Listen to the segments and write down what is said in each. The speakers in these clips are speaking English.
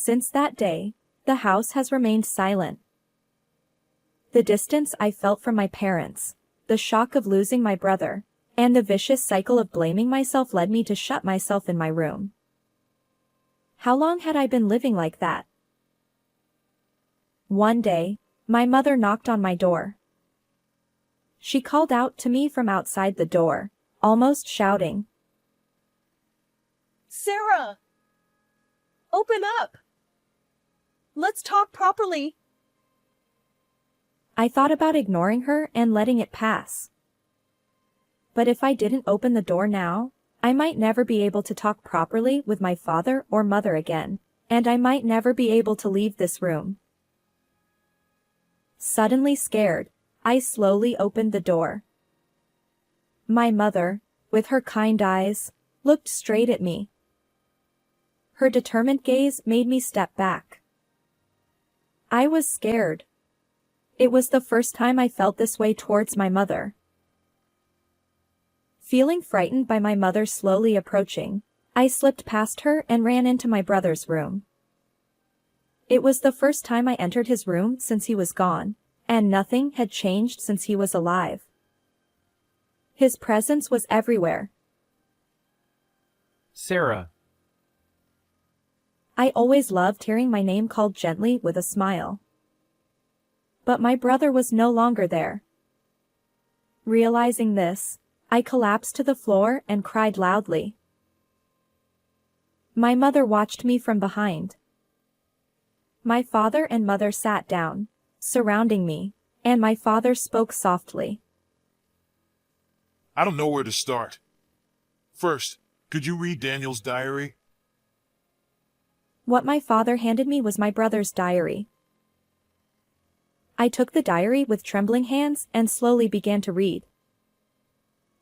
Since that day, the house has remained silent. The distance I felt from my parents, the shock of losing my brother, and the vicious cycle of blaming myself led me to shut myself in my room. How long had I been living like that? One day, my mother knocked on my door. She called out to me from outside the door, almost shouting, "Sarah! Open up! Let's talk properly." I thought about ignoring her and letting it pass. But if I didn't open the door now, I might never be able to talk properly with my father or mother again, and I might never be able to leave this room. Suddenly scared, I slowly opened the door. My mother, with her kind eyes, looked straight at me. Her determined gaze made me step back. I was scared. It was the first time I felt this way towards my mother. Feeling frightened by my mother slowly approaching, I slipped past her and ran into my brother's room. It was the first time I entered his room since he was gone, and nothing had changed since he was alive. His presence was everywhere. Sarah. I always loved hearing my name called gently with a smile. But my brother was no longer there. Realizing this, I collapsed to the floor and cried loudly. My mother watched me from behind. My father and mother sat down, surrounding me, and my father spoke softly. "I don't know where to start. First, could you read Daniel's diary?" What my father handed me was my brother's diary. I took the diary with trembling hands and slowly began to read.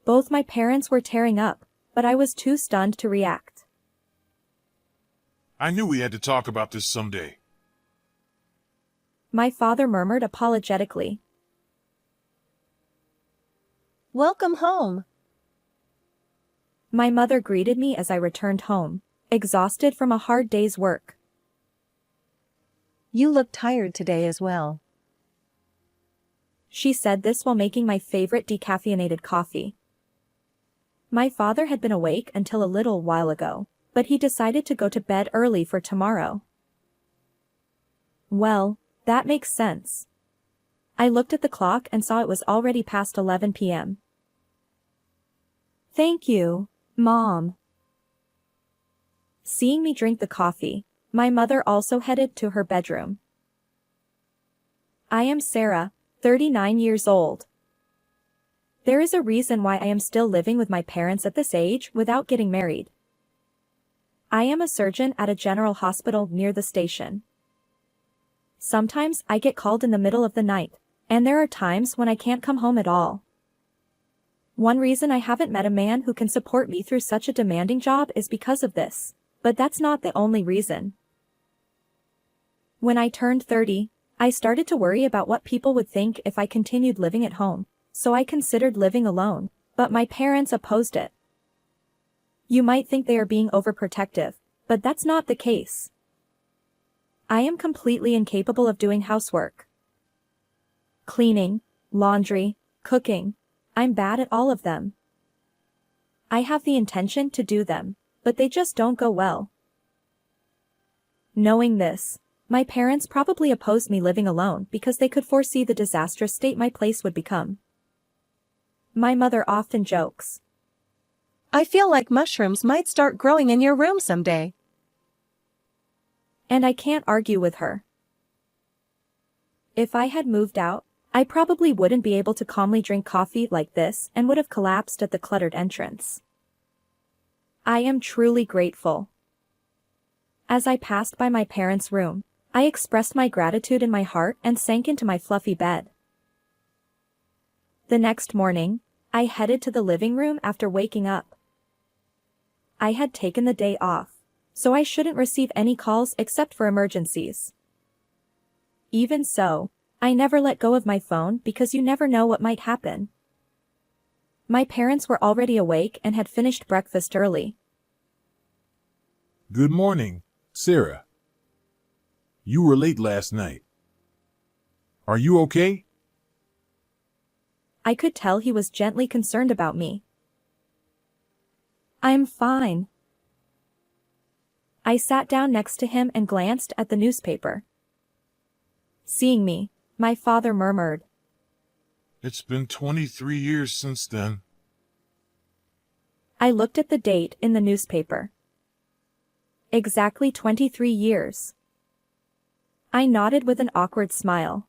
Both my parents were tearing up, but I was too stunned to react. "I knew we had to talk about this someday." My father murmured apologetically. "Welcome home." My mother greeted me as I returned home, exhausted from a hard day's work. "You look tired today as well." She said this while making my favorite decaffeinated coffee. My father had been awake until a little while ago, but he decided to go to bed early for tomorrow. Well, that makes sense. I looked at the clock and saw it was already past 11 p.m. "Thank you, Mom." Seeing me drink the coffee, my mother also headed to her bedroom. I am Sarah, 39 years old. There is a reason why I am still living with my parents at this age without getting married. I am a surgeon at a general hospital near the station. Sometimes I get called in the middle of the night, and there are times when I can't come home at all. One reason I haven't met a man who can support me through such a demanding job is because of this, but that's not the only reason. When I turned 30, I started to worry about what people would think if I continued living at home, so I considered living alone, but my parents opposed it. You might think they are being overprotective, but that's not the case. I am completely incapable of doing housework. Cleaning, laundry, cooking. I'm bad at all of them. I have the intention to do them, but they just don't go well. Knowing this, my parents probably opposed me living alone because they could foresee the disastrous state my place would become. My mother often jokes, "I feel like mushrooms might start growing in your room someday." and I can't argue with her. If I had moved out, I probably wouldn't be able to calmly drink coffee like this and would have collapsed at the cluttered entrance. I am truly grateful. As I passed by my parents' room, I expressed my gratitude in my heart and sank into my fluffy bed. The next morning, I headed to the living room after waking up. I had taken the day off, so I shouldn't receive any calls except for emergencies. Even so, I never let go of my phone because you never know what might happen. My parents were already awake and had finished breakfast early. "Good morning, Sarah." You were late last night. Are you okay? I could tell he was gently concerned about me. I'm fine. I sat down next to him and glanced at the newspaper. Seeing me, my father murmured. It's been 23 years since then. I looked at the date in the newspaper. Exactly 23 years. I nodded with an awkward smile.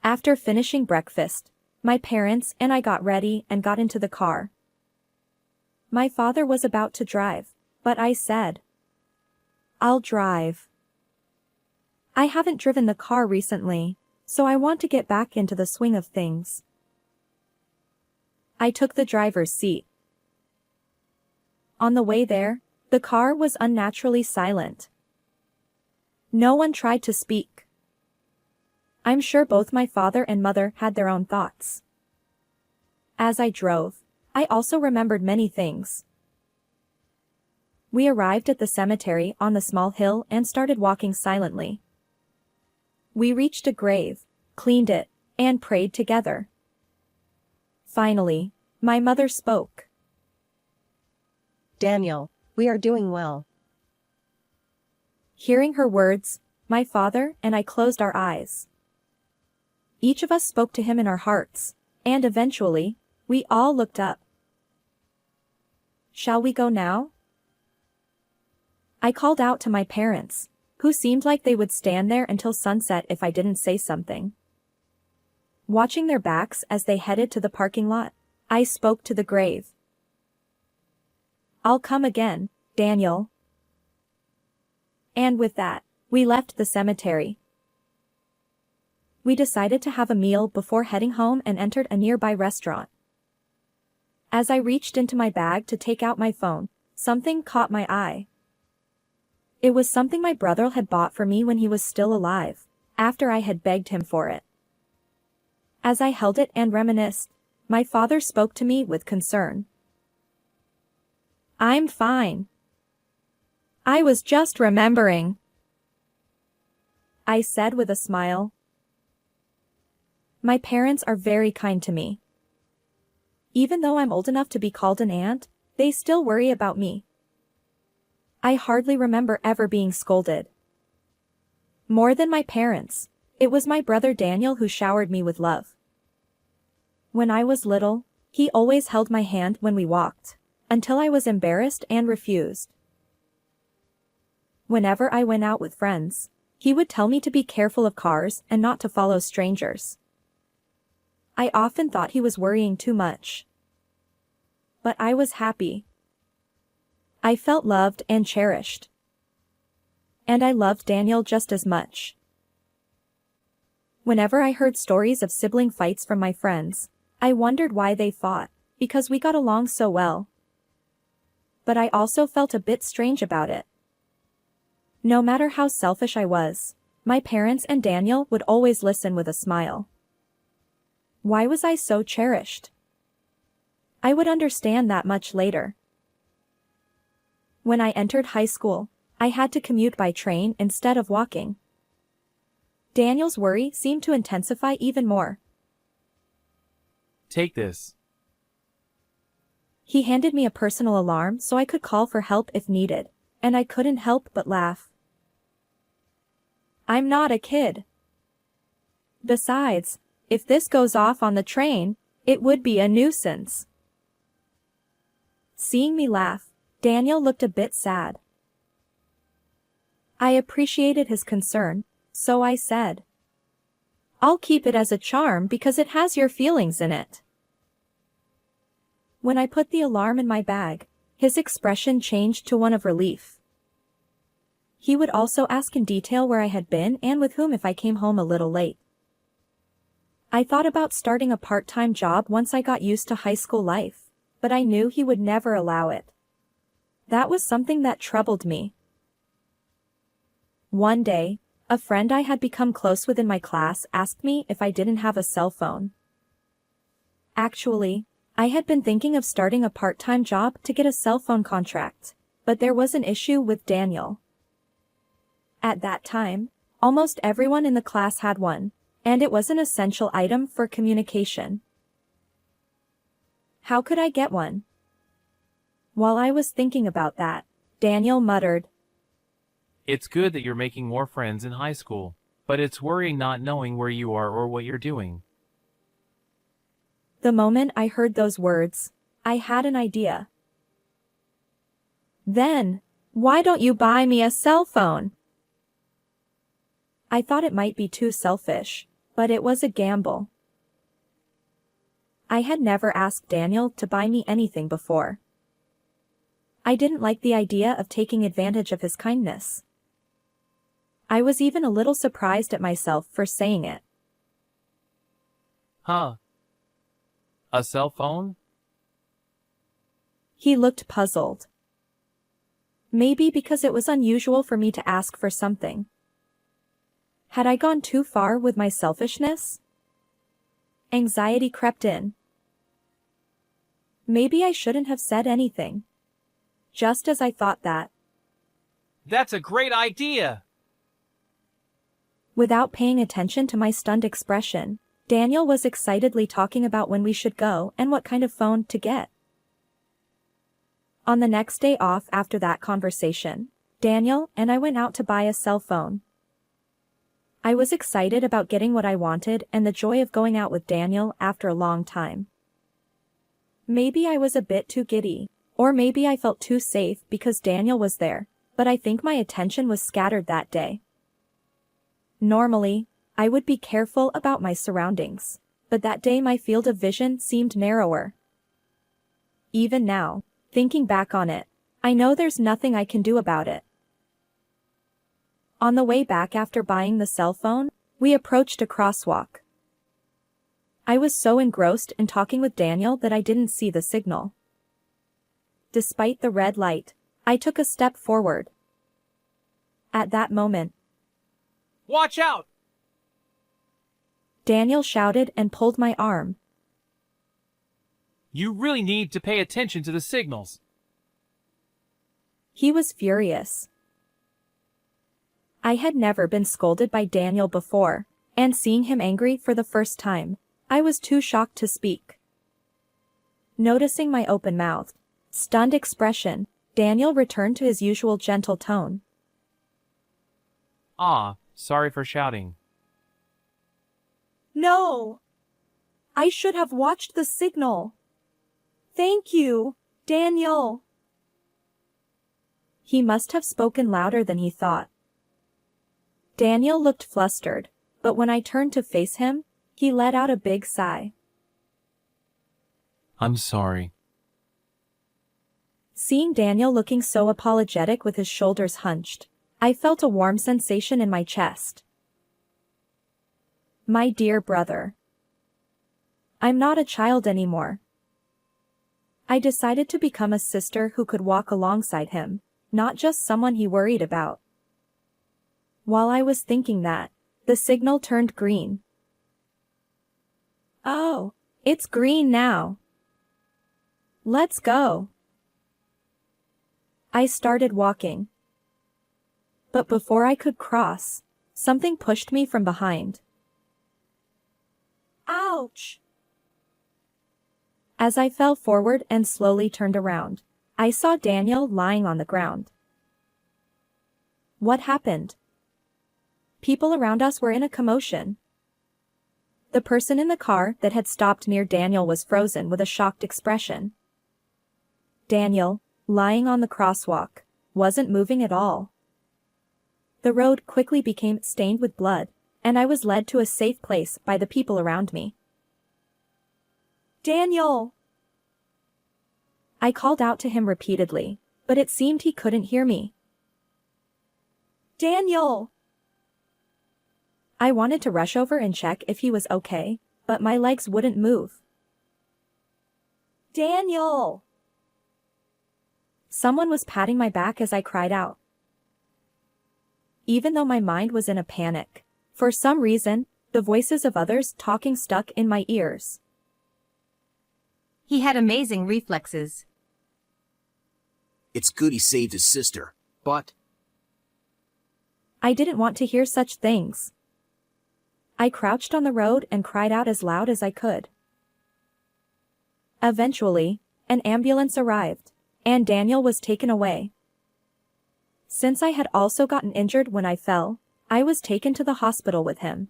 After finishing breakfast, my parents and I got ready and got into the car. My father was about to drive, but I said, "I'll drive. I haven't driven the car recently, so I want to get back into the swing of things." I took the driver's seat. On the way there, the car was unnaturally silent. No one tried to speak. I'm sure both my father and mother had their own thoughts. As I drove, I also remembered many things. We arrived at the cemetery on the small hill and started walking silently. We reached a grave, cleaned it, and prayed together. Finally, my mother spoke. Daniel, we are doing well. Hearing her words, my father and I closed our eyes. Each of us spoke to him in our hearts, and eventually, we all looked up. "Shall we go now?" I called out to my parents, who seemed like they would stand there until sunset if I didn't say something. Watching their backs as they headed to the parking lot, I spoke to the grave. "I'll come again, Daniel." And with that, we left the cemetery. We decided to have a meal before heading home and entered a nearby restaurant. As I reached into my bag to take out my phone, something caught my eye. It was something my brother had bought for me when he was still alive, after I had begged him for it. As I held it and reminisced, my father spoke to me with concern. "I'm fine. I was just remembering," I said with a smile. My parents are very kind to me. Even though I'm old enough to be called an aunt, they still worry about me. I hardly remember ever being scolded. More than my parents, it was my brother Daniel who showered me with love. When I was little, he always held my hand when we walked, until I was embarrassed and refused. Whenever I went out with friends, he would tell me to be careful of cars and not to follow strangers. I often thought he was worrying too much. But I was happy. I felt loved and cherished. And I loved Daniel just as much. Whenever I heard stories of sibling fights from my friends, I wondered why they fought, because we got along so well. But I also felt a bit strange about it. No matter how selfish I was, my parents and Daniel would always listen with a smile. Why was I so cherished? I would understand that much later. When I entered high school, I had to commute by train instead of walking. Daniel's worry seemed to intensify even more. "Take this." He handed me a personal alarm so I could call for help if needed, and I couldn't help but laugh. I'm not a kid. Besides, if this goes off on the train, it would be a nuisance. Seeing me laugh, Daniel looked a bit sad. I appreciated his concern, so I said, "I'll keep it as a charm because it has your feelings in it." When I put the alarm in my bag, his expression changed to one of relief. He would also ask in detail where I had been and with whom if I came home a little late. I thought about starting a part-time job once I got used to high school life, but I knew he would never allow it. That was something that troubled me. One day, a friend I had become close with in my class asked me if I didn't have a cell phone. Actually, I had been thinking of starting a part-time job to get a cell phone contract, but there was an issue with Daniel. At that time, almost everyone in the class had one, and it was an essential item for communication. How could I get one? While I was thinking about that, Daniel muttered, It's good that you're making more friends in high school, but it's worrying not knowing where you are or what you're doing. The moment I heard those words, I had an idea. Then, why don't you buy me a cell phone? I thought it might be too selfish, but it was a gamble. I had never asked Daniel to buy me anything before. I didn't like the idea of taking advantage of his kindness. I was even a little surprised at myself for saying it. Huh? A cell phone? He looked puzzled. Maybe because it was unusual for me to ask for something. Had I gone too far with my selfishness? Anxiety crept in. Maybe I shouldn't have said anything. Just as I thought that. That's a great idea! Without paying attention to my stunned expression, Daniel was excitedly talking about when we should go and what kind of phone to get. On the next day off after that conversation, Daniel and I went out to buy a cell phone. I was excited about getting what I wanted and the joy of going out with Daniel after a long time. Maybe I was a bit too giddy, or maybe I felt too safe because Daniel was there, but I think my attention was scattered that day. Normally, I would be careful about my surroundings, but that day my field of vision seemed narrower. Even now, thinking back on it, I know there's nothing I can do about it. On the way back after buying the cell phone, we approached a crosswalk. I was so engrossed in talking with Daniel that I didn't see the signal. Despite the red light, I took a step forward. At that moment, Watch out! Daniel shouted and pulled my arm. You really need to pay attention to the signals. He was furious. I had never been scolded by Daniel before, and seeing him angry for the first time, I was too shocked to speak. Noticing my open-mouthed, stunned expression, Daniel returned to his usual gentle tone. Sorry for shouting. No! I should have watched the signal. Thank you, Daniel. He must have spoken louder than he thought. Daniel looked flustered, but when I turned to face him, he let out a big sigh. I'm sorry. Seeing Daniel looking so apologetic with his shoulders hunched, I felt a warm sensation in my chest. My dear brother. I'm not a child anymore. I decided to become a sister who could walk alongside him, not just someone he worried about. While I was thinking that, the signal turned green. Oh, it's green now. Let's go. I started walking. But before I could cross, something pushed me from behind. Ouch! As I fell forward and slowly turned around, I saw Daniel lying on the ground. What happened? People around us were in a commotion. The person in the car that had stopped near Daniel was frozen with a shocked expression. Daniel, lying on the crosswalk, wasn't moving at all. The road quickly became stained with blood, and I was led to a safe place by the people around me. Daniel! I called out to him repeatedly, but it seemed he couldn't hear me. Daniel! I wanted to rush over and check if he was okay, but my legs wouldn't move. Daniel! Someone was patting my back as I cried out. Even though my mind was in a panic, for some reason, the voices of others talking stuck in my ears. He had amazing reflexes. It's good he saved his sister, but... I didn't want to hear such things. I crouched on the road and cried out as loud as I could. Eventually, an ambulance arrived, and Daniel was taken away. Since I had also gotten injured when I fell, I was taken to the hospital with him.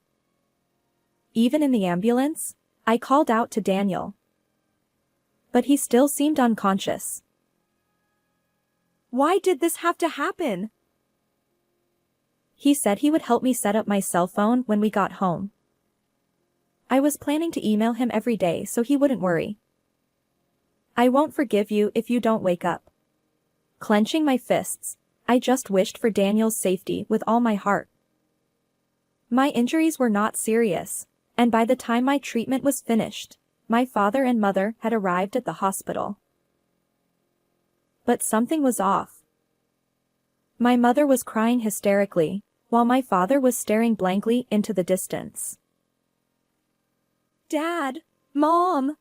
Even in the ambulance, I called out to Daniel. But he still seemed unconscious. Why did this have to happen? He said he would help me set up my cell phone when we got home. I was planning to email him every day so he wouldn't worry. I won't forgive you if you don't wake up. Clenching my fists, I just wished for Daniel's safety with all my heart. My injuries were not serious, and by the time my treatment was finished, my father and mother had arrived at the hospital. But something was off. My mother was crying hysterically, while my father was staring blankly into the distance. Dad! Mom!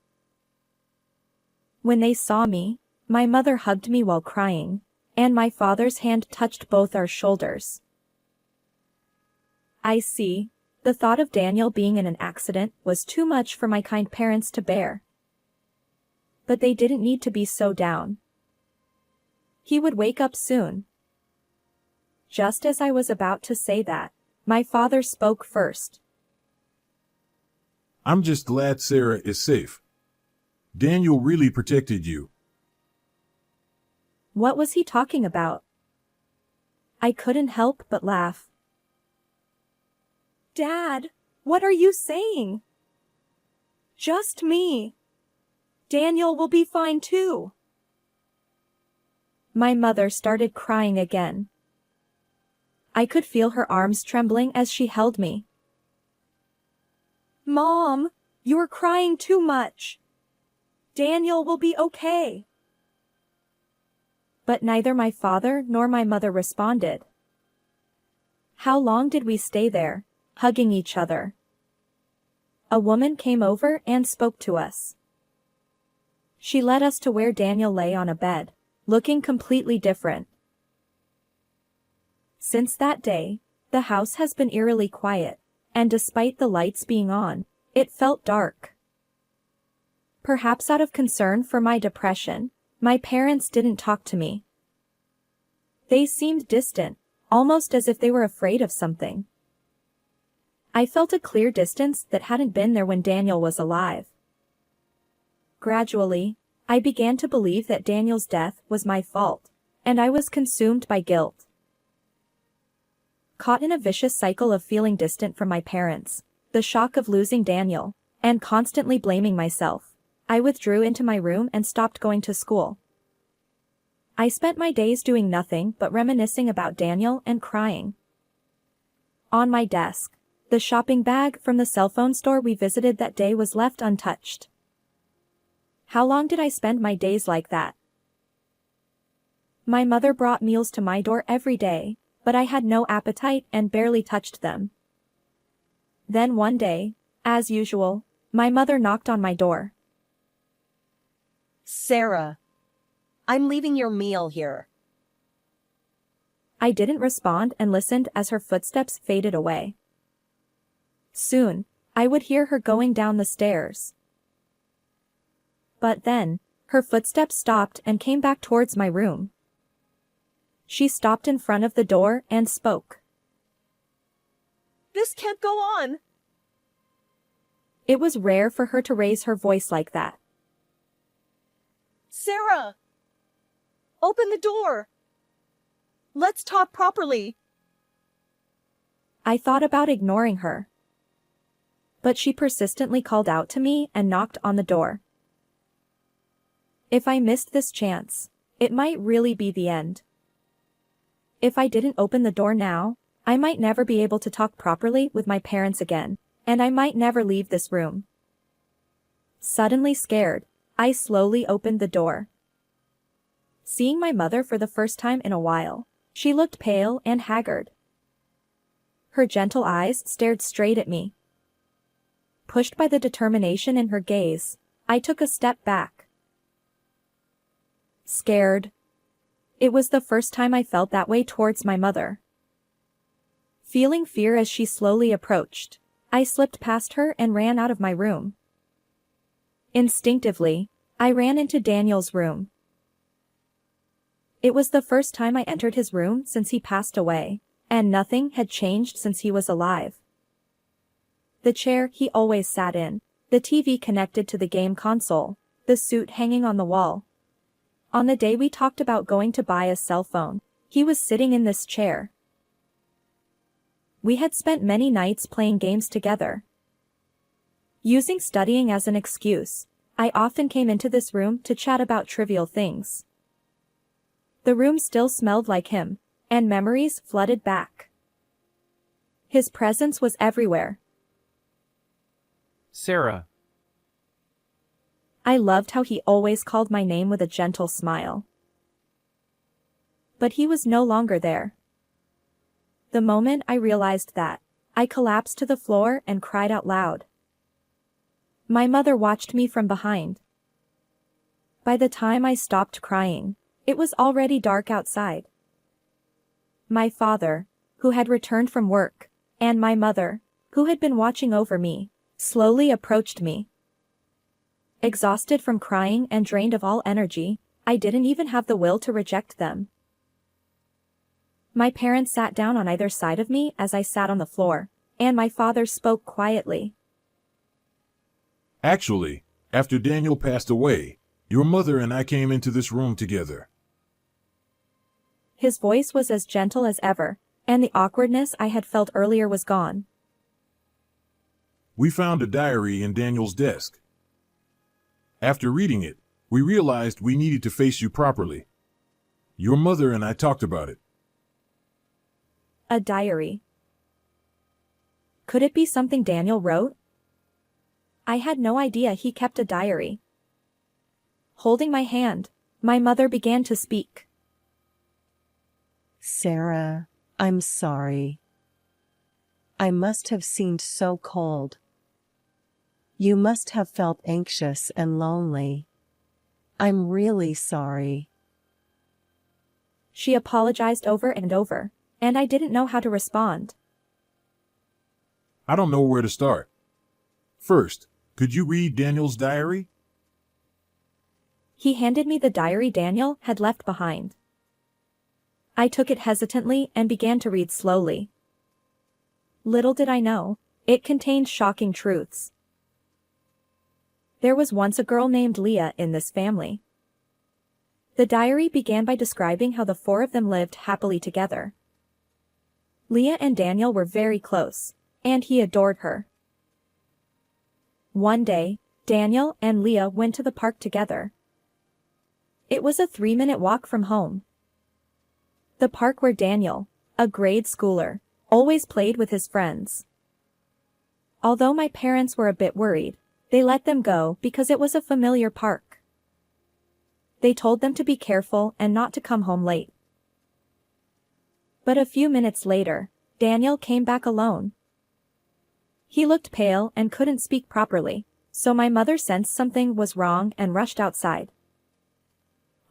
When they saw me, my mother hugged me while crying, and my father's hand touched both our shoulders. I see. The thought of Daniel being in an accident was too much for my kind parents to bear. But they didn't need to be so down. He would wake up soon. Just as I was about to say that, my father spoke first. I'm just glad Sarah is safe. Daniel really protected you. What was he talking about? I couldn't help but laugh. Dad, what are you saying? Just me. Daniel will be fine too. My mother started crying again. I could feel her arms trembling as she held me. Mom, you're crying too much. Daniel will be okay. But neither my father nor my mother responded. How long did we stay there, hugging each other? A woman came over and spoke to us. She led us to where Daniel lay on a bed, looking completely different. Since that day, the house has been eerily quiet, and despite the lights being on, it felt dark. Perhaps out of concern for my depression, my parents didn't talk to me. They seemed distant, almost as if they were afraid of something. I felt a clear distance that hadn't been there when Daniel was alive. Gradually, I began to believe that Daniel's death was my fault, and I was consumed by guilt. Caught in a vicious cycle of feeling distant from my parents, the shock of losing Daniel, and constantly blaming myself, I withdrew into my room and stopped going to school. I spent my days doing nothing but reminiscing about Daniel and crying. On my desk, the shopping bag from the cell phone store we visited that day was left untouched. How long did I spend my days like that? My mother brought meals to my door every day, but I had no appetite and barely touched them. Then one day, as usual, my mother knocked on my door. Sarah, I'm leaving your meal here. I didn't respond and listened as her footsteps faded away. Soon, I would hear her going down the stairs. But then, her footsteps stopped and came back towards my room. She stopped in front of the door and spoke. This can't go on. It was rare for her to raise her voice like that. Sarah! Open the door! Let's talk properly. I thought about ignoring her. But she persistently called out to me and knocked on the door. If I missed this chance, it might really be the end. If I didn't open the door now, I might never be able to talk properly with my parents again, and I might never leave this room. Suddenly scared, I slowly opened the door. Seeing my mother for the first time in a while, she looked pale and haggard. Her gentle eyes stared straight at me. Pushed by the determination in her gaze, I took a step back. Scared. It was the first time I felt that way towards my mother. Feeling fear as she slowly approached, I slipped past her and ran out of my room. Instinctively, I ran into Daniel's room. It was the first time I entered his room since he passed away, and nothing had changed since he was alive. The chair he always sat in, the TV connected to the game console, the suit hanging on the wall. On the day we talked about going to buy a cell phone, he was sitting in this chair. We had spent many nights playing games together. Using studying as an excuse, I often came into this room to chat about trivial things. The room still smelled like him, and memories flooded back. His presence was everywhere. Sarah. I loved how he always called my name with a gentle smile. But he was no longer there. The moment I realized that, I collapsed to the floor and cried out loud. My mother watched me from behind. By the time I stopped crying, it was already dark outside. My father, who had returned from work, and my mother, who had been watching over me, slowly approached me. Exhausted from crying and drained of all energy, I didn't even have the will to reject them. My parents sat down on either side of me as I sat on the floor, and my father spoke quietly. Actually, after Daniel passed away, your mother and I came into this room together. His voice was as gentle as ever, and the awkwardness I had felt earlier was gone. We found a diary in Daniel's desk. After reading it, we realized we needed to face you properly. Your mother and I talked about it. A diary. Could it be something Daniel wrote? I had no idea he kept a diary. Holding my hand, my mother began to speak. Sarah, I'm sorry. I must have seemed so cold. You must have felt anxious and lonely. I'm really sorry. She apologized over and over, and I didn't know how to respond. I don't know where to start. First, could you read Daniel's diary? He handed me the diary Daniel had left behind. I took it hesitantly and began to read slowly. Little did I know, it contained shocking truths. There was once a girl named Leah in this family. The diary began by describing how the four of them lived happily together. Leah and Daniel were very close, and he adored her. One day, Daniel and Leah went to the park together. It was a 3-minute walk from home. The park where Daniel, a grade schooler, always played with his friends. Although my parents were a bit worried, they let them go because it was a familiar park. They told them to be careful and not to come home late. But a few minutes later, Daniel came back alone. He looked pale and couldn't speak properly, so my mother sensed something was wrong and rushed outside.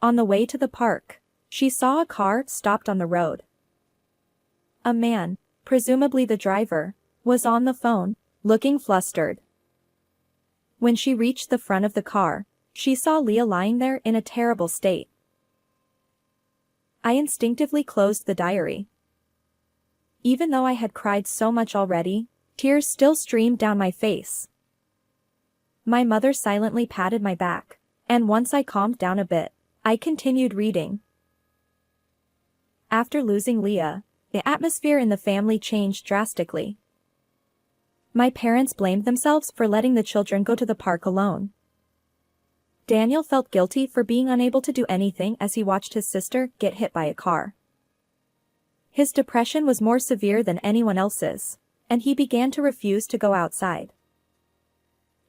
On the way to the park, she saw a car stopped on the road. A man, presumably the driver, was on the phone, looking flustered. When she reached the front of the car, she saw Leah lying there in a terrible state. I instinctively closed the diary. Even though I had cried so much already, tears still streamed down my face. My mother silently patted my back, and once I calmed down a bit, I continued reading. After losing Leah, the atmosphere in the family changed drastically. My parents blamed themselves for letting the children go to the park alone. Daniel felt guilty for being unable to do anything as he watched his sister get hit by a car. His depression was more severe than anyone else's, and he began to refuse to go outside.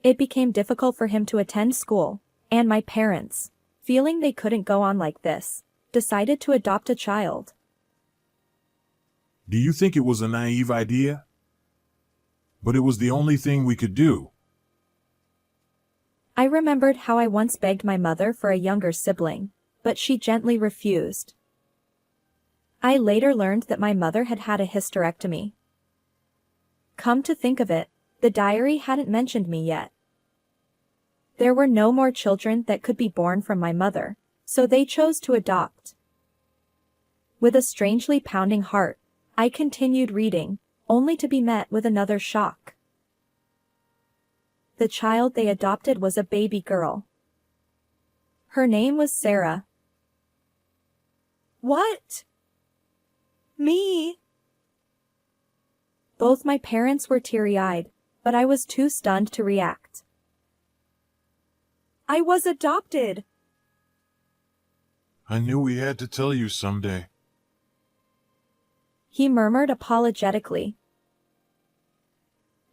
It became difficult for him to attend school, and my parents, feeling they couldn't go on like this, decided to adopt a child. Do you think it was a naive idea? But it was the only thing we could do. I remembered how I once begged my mother for a younger sibling, but she gently refused. I later learned that my mother had had a hysterectomy, Come to think of it, the diary hadn't mentioned me yet. There were no more children that could be born from my mother, so they chose to adopt. With a strangely pounding heart, I continued reading, only to be met with another shock. The child they adopted was a baby girl. Her name was Sarah. What? Me? Both my parents were teary-eyed, but I was too stunned to react. I was adopted! I knew we had to tell you someday. He murmured apologetically.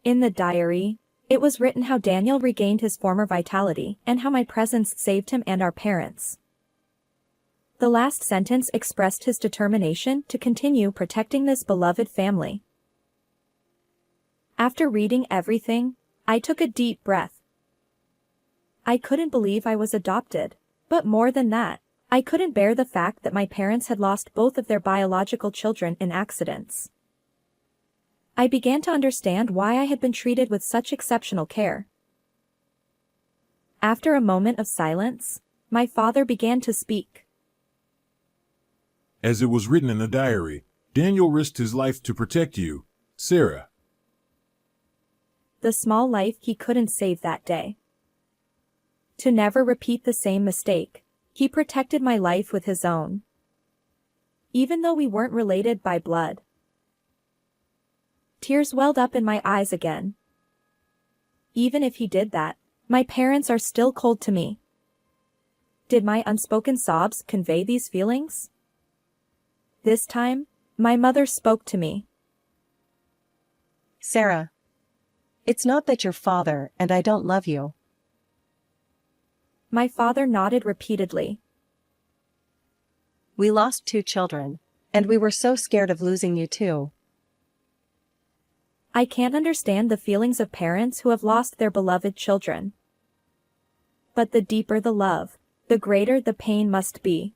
In the diary, it was written how Daniel regained his former vitality and how my presence saved him and our parents. The last sentence expressed his determination to continue protecting this beloved family. After reading everything, I took a deep breath. I couldn't believe I was adopted, but more than that, I couldn't bear the fact that my parents had lost both of their biological children in accidents. I began to understand why I had been treated with such exceptional care. After a moment of silence, my father began to speak. As it was written in the diary, Daniel risked his life to protect you, Sarah. The small life he couldn't save that day. To never repeat the same mistake, he protected my life with his own. Even though we weren't related by blood. Tears welled up in my eyes again. Even if he did that, my parents are still cold to me. Did my unspoken sobs convey these feelings? This time, my mother spoke to me. Sarah. It's not that you're father and I don't love you. My father nodded repeatedly. We lost 2 children, and we were so scared of losing you too. I can't understand the feelings of parents who have lost their beloved children. But the deeper the love, the greater the pain must be.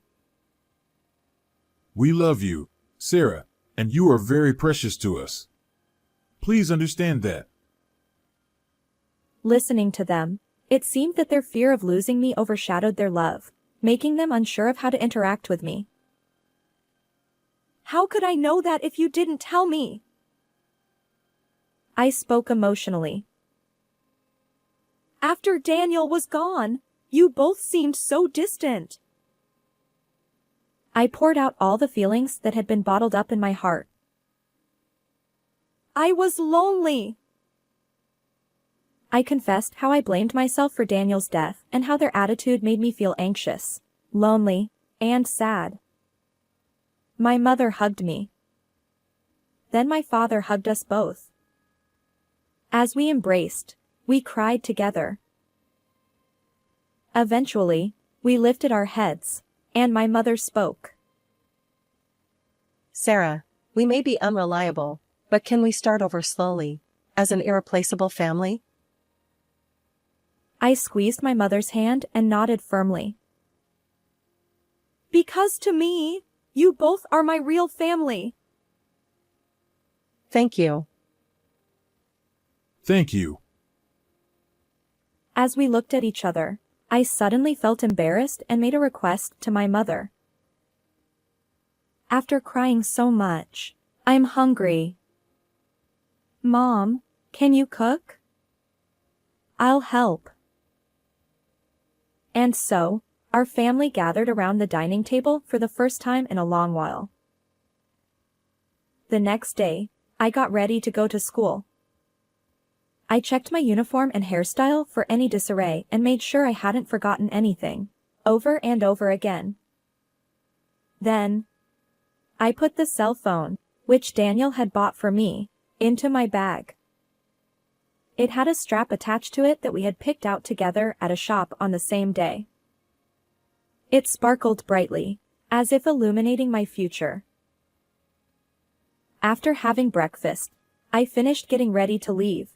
We love you, Sarah, and you are very precious to us. Please understand that. Listening to them, it seemed that their fear of losing me overshadowed their love, making them unsure of how to interact with me. How could I know that if you didn't tell me? I spoke emotionally. After Daniel was gone, you both seemed so distant. I poured out all the feelings that had been bottled up in my heart. I was lonely. I confessed how I blamed myself for Daniel's death and how their attitude made me feel anxious, lonely, and sad. My mother hugged me. Then my father hugged us both. As we embraced, we cried together. Eventually, we lifted our heads, and my mother spoke. Sarah, we may be unreliable, but can we start over slowly, as an irreplaceable family? I squeezed my mother's hand and nodded firmly. Because to me, you both are my real family. Thank you. Thank you. As we looked at each other, I suddenly felt embarrassed and made a request to my mother. After crying so much, I'm hungry. Mom, can you cook? I'll help. And so, our family gathered around the dining table for the first time in a long while. The next day, I got ready to go to school. I checked my uniform and hairstyle for any disarray and made sure I hadn't forgotten anything, over and over again. Then, I put the cell phone, which Daniel had bought for me, into my bag. It had a strap attached to it that we had picked out together at a shop on the same day. It sparkled brightly, as if illuminating my future. After having breakfast, I finished getting ready to leave.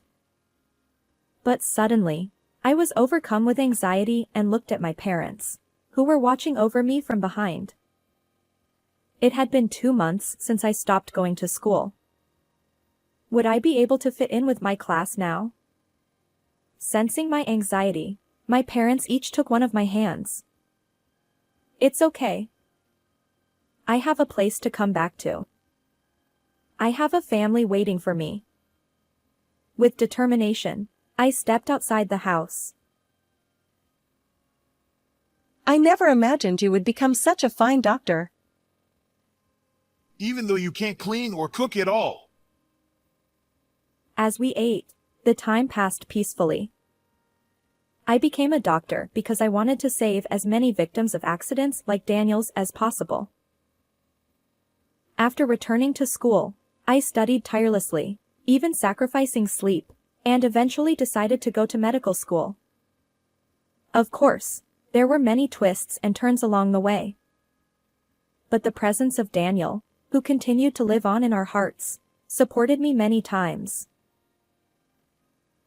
But suddenly, I was overcome with anxiety and looked at my parents, who were watching over me from behind. It had been 2 months since I stopped going to school. Would I be able to fit in with my class now? Sensing my anxiety, my parents each took one of my hands. It's okay. I have a place to come back to. I have a family waiting for me. With determination, I stepped outside the house. I never imagined you would become such a fine doctor. Even though you can't clean or cook at all. As we ate, the time passed peacefully. I became a doctor because I wanted to save as many victims of accidents like Daniel's as possible. After returning to school, I studied tirelessly, even sacrificing sleep, and eventually decided to go to medical school. Of course, there were many twists and turns along the way. But the presence of Daniel, who continued to live on in our hearts, supported me many times.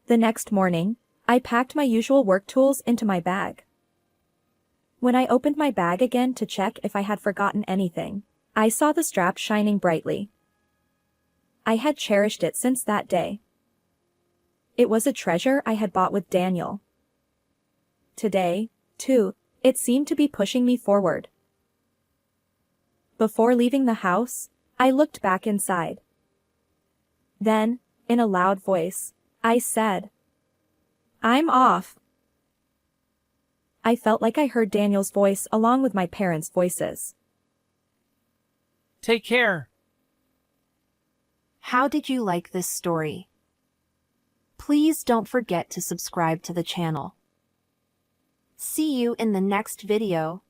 The next morning, I packed my usual work tools into my bag. When I opened my bag again to check if I had forgotten anything, I saw the strap shining brightly. I had cherished it since that day. It was a treasure I had bought with Daniel. Today, too, it seemed to be pushing me forward. Before leaving the house, I looked back inside. Then, in a loud voice, I said, "I'm off." I felt like I heard Daniel's voice along with my parents' voices. Take care. How did you like this story? Please don't forget to subscribe to the channel. See you in the next video.